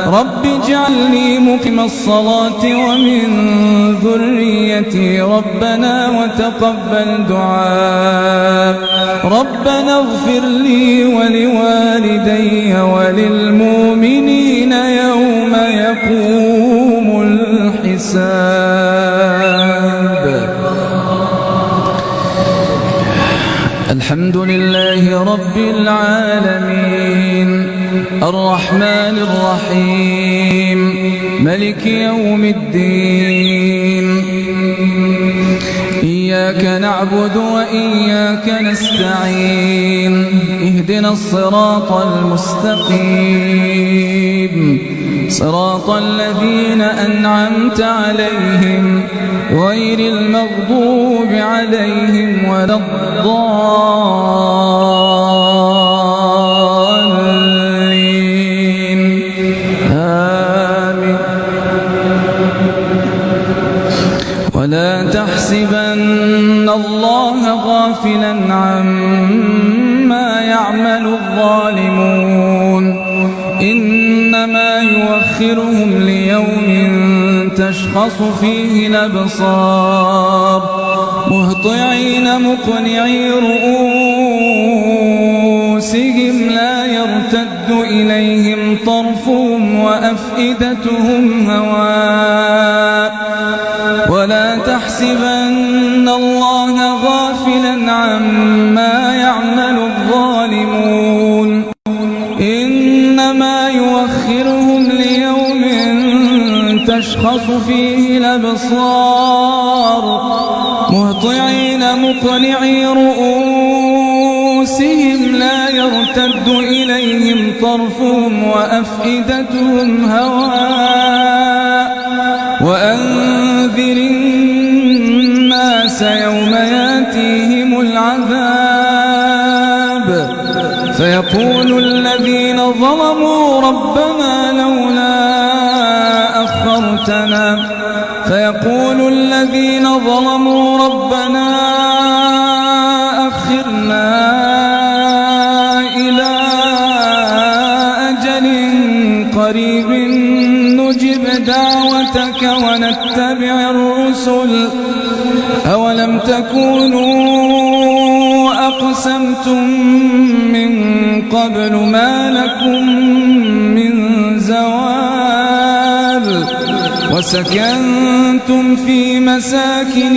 رب اجعلني مقيم الصلاة ومن ذريتي ربنا وتقبل دعاء ربنا اغفر لي ولوالدي وللمؤمنين يوم يقوم الحساب. الحمد لله رب العالمين الرحمن الرحيم ملك يوم الدين إياك نعبد وإياك نستعين اهدنا الصراط المستقيم صراط الذين أنعمت عليهم غير المغضوب عليهم ولا الضالين آمين. ولا تحسبن الله غافلا عما يعمل الظالمون إنما يؤخرهم ليوم تشخص فيه الأبصار مهطعين مقنعي رؤوسهم لا يرتد إليهم طرفهم وأفئدتهم هواء ولا تحسبن الله غافلا عما يعمل الظالمون إنما يؤخرهم ليوم تشخص فيه الأبصار مهطعين مقنعي رؤوسهم لا يرتد إليهم طرفهم وأفئدتهم هواء وأنذر الناس يوم ياتيهم العذاب فيقول الذين ظلموا ربنا لولا أخرنا إلى أجل قريب نجب دعوتك ونتبع الرسل أولم تكونوا أقسمتم من قبل ما لكم من زوال وسكنتم في مساكن